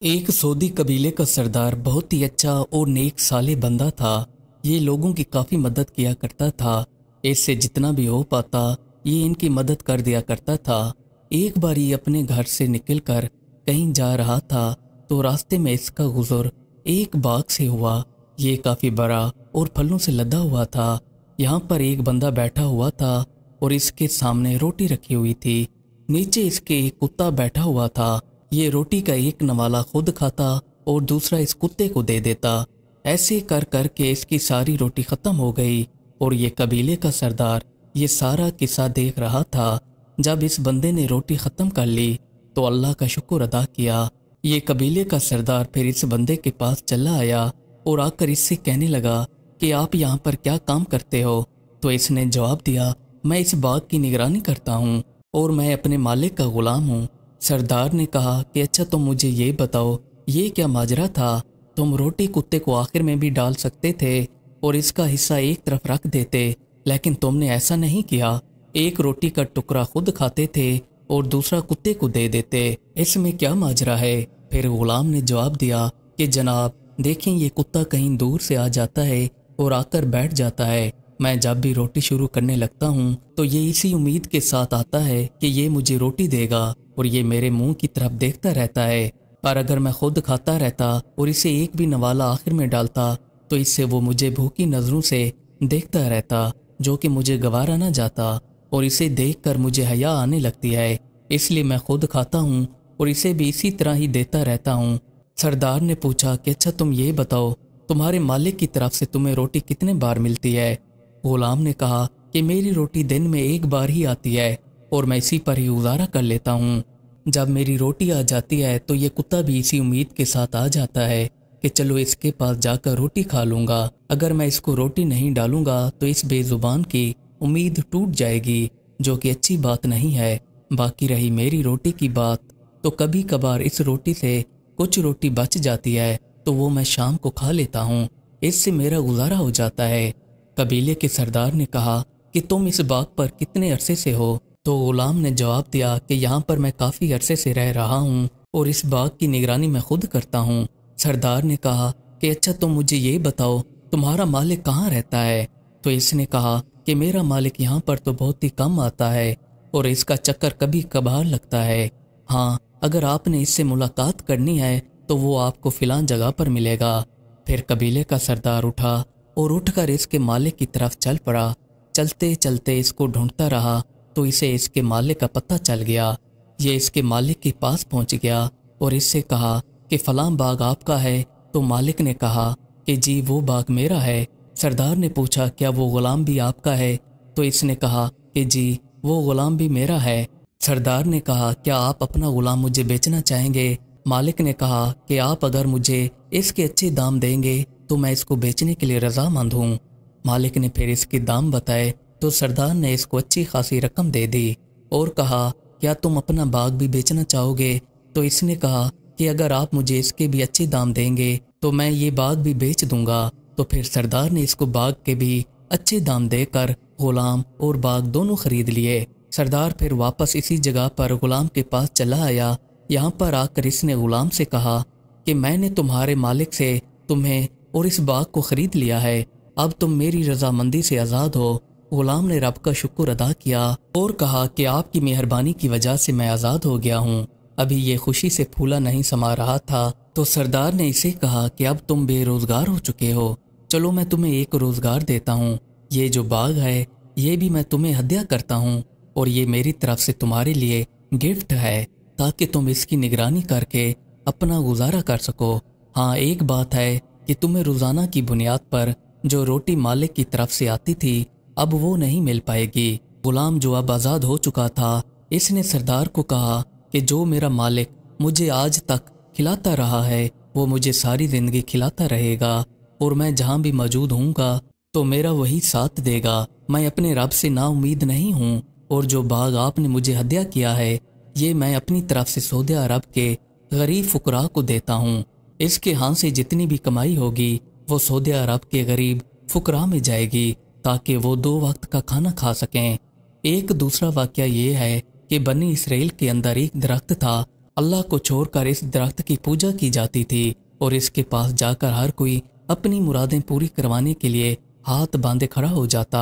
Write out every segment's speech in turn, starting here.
एक सऊदी कबीले का सरदार बहुत ही अच्छा और नेक साले बंदा था। ये लोगों की काफ़ी मदद किया करता था। इससे जितना भी हो पाता ये इनकी मदद कर दिया करता था। एक बार ये अपने घर से निकलकर कहीं जा रहा था तो रास्ते में इसका गुजर एक बाग से हुआ। ये काफ़ी बड़ा और फलों से लदा हुआ था। यहाँ पर एक बंदा बैठा हुआ था और इसके सामने रोटी रखी हुई थी। नीचे इसके एक कुत्ता बैठा हुआ था। ये रोटी का एक नवाला खुद खाता और दूसरा इस कुत्ते को दे देता। ऐसे कर कर के इसकी सारी रोटी ख़त्म हो गई और ये कबीले का सरदार ये सारा किस्सा देख रहा था। जब इस बंदे ने रोटी ख़त्म कर ली तो अल्लाह का शुक्र अदा किया। ये कबीले का सरदार फिर इस बंदे के पास चला आया और आकर इससे कहने लगा कि आप यहाँ पर क्या काम करते हो। तो इसने जवाब दिया, मैं इस बाग की निगरानी करता हूँ और मैं अपने मालिक का ग़ुलाम हूँ। सरदार ने कहा कि अच्छा तुम मुझे ये बताओ ये क्या माजरा था। तुम रोटी कुत्ते को आखिर में भी डाल सकते थे और इसका हिस्सा एक तरफ रख देते, लेकिन तुमने ऐसा नहीं किया। एक रोटी का टुकड़ा खुद खाते थे और दूसरा कुत्ते को दे देते। इसमें क्या माजरा है। फिर गुलाम ने जवाब दिया कि जनाब देखें, ये कुत्ता कहीं दूर से आ जाता है और आकर बैठ जाता है। मैं जब भी रोटी शुरू करने लगता हूँ तो ये इसी उम्मीद के साथ आता है कि ये मुझे रोटी देगा और ये मेरे मुंह की तरफ देखता रहता है। और अगर मैं खुद खाता रहता और इसे एक भी नवाला आखिर में डालता तो इससे वो मुझे भूखी नज़रों से देखता रहता, जो कि मुझे गवारा ना जाता और इसे देखकर मुझे हया आने लगती है। इसलिए मैं खुद खाता हूँ और इसे भी इसी तरह ही देता रहता हूँ। सरदार ने पूछा कि अच्छा तुम ये बताओ तुम्हारे मालिक की तरफ से तुम्हें रोटी कितने बार मिलती है। गुलाम ने कहा कि मेरी रोटी दिन में एक बार ही आती है और मैं इसी पर ही गुजारा कर लेता हूँ। जब मेरी रोटी आ जाती है तो ये कुत्ता भी इसी उम्मीद के साथ आ जाता है कि चलो इसके पास जाकर रोटी खा लूँगा। अगर मैं इसको रोटी नहीं डालूँगा तो इस बेजुबान की उम्मीद टूट जाएगी, जो कि अच्छी बात नहीं है। बाकी रही मेरी रोटी की बात, तो कभी कभार इस रोटी से कुछ रोटी बच जाती है तो वो मैं शाम को खा लेता हूँ। इससे मेरा गुजारा हो जाता है। कबीले के सरदार ने कहा कि तुम इस बाग पर कितने अरसे से हो। तो गुलाम ने जवाब दिया कि यहाँ पर मैं काफ़ी अरसे से रह रहा हूँ और इस बाग की निगरानी मैं खुद करता हूँ। सरदार ने कहा कि अच्छा तुम मुझे ये बताओ तुम्हारा मालिक कहाँ रहता है। तो इसने कहा कि मेरा मालिक यहाँ पर तो बहुत ही कम आता है और इसका चक्कर कभी कभार लगता है। हाँ, अगर आपने इससे मुलाकात करनी है तो वो आपको फ़िलान जगह पर मिलेगा। फिर कबीले का सरदार उठा और उठकर इसके मालिक की तरफ चल पड़ा। चलते चलते इसको ढूंढता रहा तो इसे इसके मालिक का पता चल गया। ये इसके मालिक के पास पहुंच गया और इससे कहा कि फलां बाग आपका है। तो मालिक ने कहा कि जी वो बाग मेरा है। सरदार ने पूछा क्या वो गुलाम भी आपका है। तो इसने कहा कि जी वो गुलाम भी मेरा है। सरदार ने कहा क्या आप अपना गुलाम मुझे बेचना चाहेंगे। मालिक ने कहा कि आप अगर मुझे इसके अच्छे दाम देंगे तो मैं इसको बेचने के लिए रजामंद हूँ। मालिक ने फिर इसके दाम बताए तो सरदार ने इसको अच्छी खासी रकम दे दी और कहा क्या तुम अपना बाग भी बेचना चाहोगे। तो इसने कहा कि अगर आप मुझे इसके भी अच्छे दाम देंगे तो मैं ये बाग भी बेच दूंगा। तो फिर सरदार ने इसको बाग के भी अच्छे दाम देकर गुलाम और बाग दोनों खरीद लिए। सरदार फिर वापस इसी जगह पर गुलाम के पास चला आया। यहाँ पर आकर इसने गुलाम से कहा कि मैंने तुम्हारे मालिक से तुम्हें और इस बाग को खरीद लिया है, अब तुम मेरी रजामंदी से आज़ाद हो। गुलाम ने रब का शुक्र अदा किया और कहा कि आपकी मेहरबानी की वजह से मैं आज़ाद हो गया हूँ। अभी ये खुशी से फूला नहीं समा रहा था तो सरदार ने इसे कहा कि अब तुम बेरोज़गार हो चुके हो, चलो मैं तुम्हें एक रोज़गार देता हूँ। ये जो बाग है ये भी मैं तुम्हें हदिया करता हूँ और ये मेरी तरफ से तुम्हारे लिए गिफ्ट है ताकि तुम इसकी निगरानी करके अपना गुजारा कर सको। हाँ, एक बात है कि तुम्हें रोज़ाना की बुनियाद पर जो रोटी मालिक की तरफ से आती थी अब वो नहीं मिल पाएगी। गुलाम जो अब आज़ाद हो चुका था इसने सरदार को कहा कि जो मेरा मालिक मुझे आज तक खिलाता रहा है वो मुझे सारी ज़िंदगी खिलाता रहेगा और मैं जहाँ भी मौजूद हूँगा तो मेरा वही साथ देगा। मैं अपने रब से नाउम्मीद नहीं हूँ और जो बाग आपने मुझे हदिया किया है ये मैं अपनी तरफ से सऊदी अरब के गरीब फुकरा को देता हूँ। इसके हाथ से जितनी भी कमाई होगी वो सऊदी अरब के गरीब फुकरा में जाएगी ताकि वो 2 वक्त का खाना खा सकें। एक दूसरा वाक़या ये है कि बनी इसराइल के अंदर एक दरख्त था अल्लाह को छोड़कर इस दरख्त की पूजा की जाती थी और इसके पास जाकर हर कोई अपनी मुरादें पूरी करवाने के लिए हाथ बांधे खड़ा हो जाता।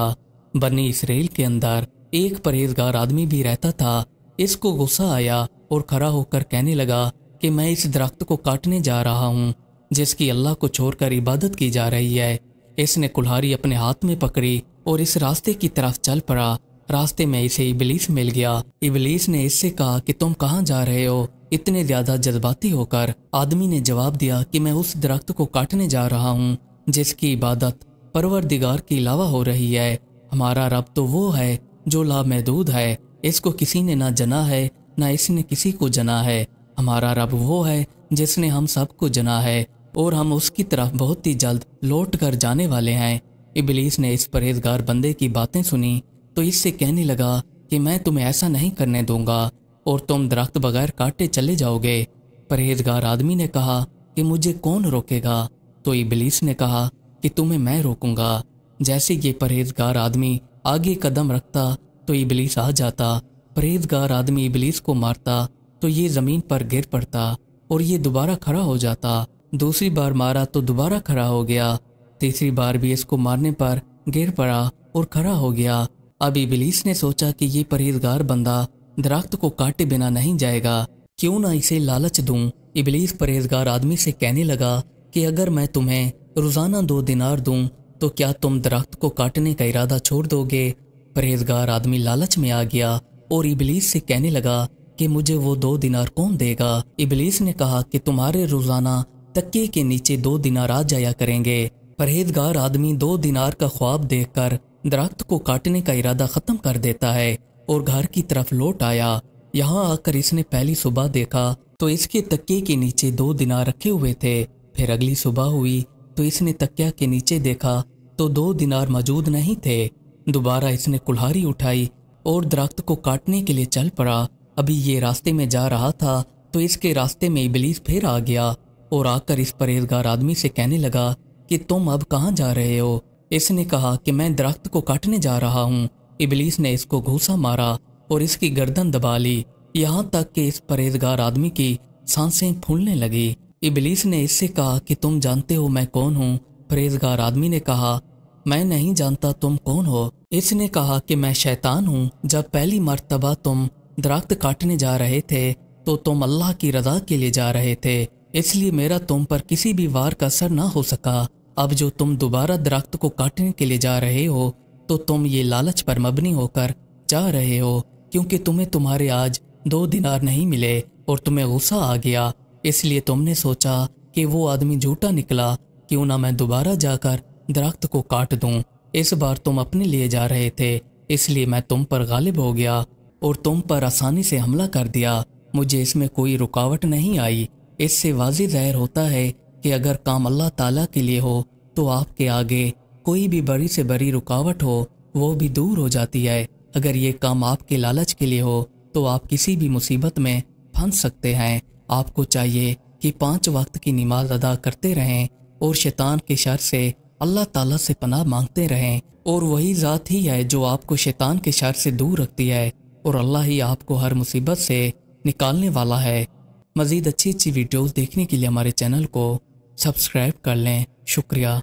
बनी इसराइल के अंदर एक परहेजगार आदमी भी रहता था। इसको गुस्सा आया और खड़ा होकर कहने लगा कि मैं इस दरख्त को काटने जा रहा हूँ जिसकी अल्लाह को छोड़कर इबादत की जा रही है। इसने कुल्हाड़ी अपने हाथ में पकड़ी और इस रास्ते की तरफ चल पड़ा। रास्ते में इसे इबलीस मिल गया। इबलीस ने इससे कहा कि तुम कहाँ जा रहे हो? इतने ज्यादा जज्बाती होकर आदमी ने जवाब दिया कि मैं उस दरख्त को काटने जा रहा हूँ जिसकी इबादत परवरदिगार के अलावा हो रही है। हमारा रब तो वो है जो लामहदूद है, इसको किसी ने ना जना है ना इसने किसी को जना है। हमारा रब वो है जिसने हम सबको जना है और हम उसकी तरफ बहुत ही जल्द लौट कर जाने वाले हैं। इबलीस ने इस परहेजगार बंदे की बातें सुनी तो इससे कहने लगा कि मैं तुम्हें ऐसा नहीं करने दूंगा और तुम दरख्त बगैर काटे चले जाओगे। परहेजगार आदमी ने कहा कि मुझे कौन रोकेगा? तो इबलीस ने कहा कि तुम्हें मैं रोकूंगा। जैसे ये परहेजगार आदमी आगे कदम रखता तो इबलीस आ जाता। परहेजगार आदमी इबलीस को मारता तो ये जमीन पर गिर पड़ता और ये दोबारा खड़ा हो जाता। दूसरी बार मारा तो दोबारा खड़ा हो गया। तीसरी बार भी इसको मारने पर गिर पड़ा और खड़ा हो गया। अब इबलीस ने सोचा कि ये परहेजगार बंदा दरख्त को काटे बिना नहीं जाएगा, क्यों ना इसे लालच दूं। इबलीस परहेजगार आदमी से कहने लगा कि अगर मैं तुम्हें रोजाना 2 दिनार दूं तो क्या तुम दरख्त को काटने का इरादा छोड़ दोगे? परहेजगार आदमी लालच में आ गया और इबलीस से कहने लगा कि मुझे वो 2 दिनार कौन देगा? इबलीस ने कहा कि तुम्हारे रोजाना तकिए के नीचे 2 दिनार आ जाया करेंगे। परहेजगार आदमी 2 दिनार का ख्वाब देखकर दरख्त को काटने का इरादा खत्म कर देता है और घर की तरफ लौट आया। यहाँ आकर इसने पहली सुबह देखा तो इसके तकिए के नीचे 2 दिनार रखे हुए थे। फिर अगली सुबह हुई तो इसने तकिया के नीचे देखा तो 2 दिनार मौजूद नहीं थे। दोबारा इसने कुल्हाड़ी उठाई और दरख्त को काटने के लिए चल पड़ा। अभी ये रास्ते में जा रहा था तो इसके रास्ते में इबलीस फिर आ गया और आकर इस परहेजगार आदमी से कहने लगा कि तुम अब कहाँ जा रहे हो? इसने कहा कि मैं दरख्त को काटने जा रहा हूँ। इबलीस ने इसको घूंसा मारा और इसकी गर्दन दबा ली, यहाँ तक कि इस परहेजगार आदमी की सांसें फूलने लगी। इबलीस ने इससे कहा कि तुम जानते हो मैं कौन हूँ? परहेजगार आदमी ने कहा मैं नहीं जानता, तुम कौन हो? इसने कहा कि मैं शैतान हूँ। जब पहली मर्तबा तुम दरख्त काटने जा रहे थे तो तुम अल्लाह की रज़ा के लिए जा रहे थे, इसलिए मेरा तुम पर किसी भी वार का असर ना हो सका। अब जो तुम दोबारा दरख्त को काटने के लिए जा रहे हो तो तुम ये लालच पर मबनी होकर जा रहे हो, क्योंकि तुम्हें तुम्हारे आज 2 दिनार नहीं मिले और तुम्हें गुस्सा आ गया, इसलिए तुमने सोचा कि वो आदमी झूठा निकला, क्यों ना मैं दोबारा जाकर दरख्त को काट दूं। इस बार तुम अपने लिए जा रहे थे, इसलिए मैं तुम पर गालिब हो गया और तुम पर आसानी से हमला कर दिया। मुझे इसमें कोई रुकावट नहीं आई। इससे वाज़ेह ज़ाहिर होता है कि अगर काम अल्लाह ताला के लिए हो तो आपके आगे कोई भी बड़ी से बड़ी रुकावट हो वो भी दूर हो जाती है। अगर ये काम आपके लालच के लिए हो तो आप किसी भी मुसीबत में फंस सकते हैं। आपको चाहिए कि 5 वक्त की नमाज अदा करते रहें और शैतान के शर से अल्लाह ताला से पनाह मांगते रहें, और वही ज़ात ही है जो आपको शैतान के शर से दूर रखती है और अल्लाह ही आपको हर मुसीबत से निकालने वाला है। मज़ीद अच्छी वीडियोज़ देखने के लिए हमारे चैनल को सब्सक्राइब कर लें। शुक्रिया।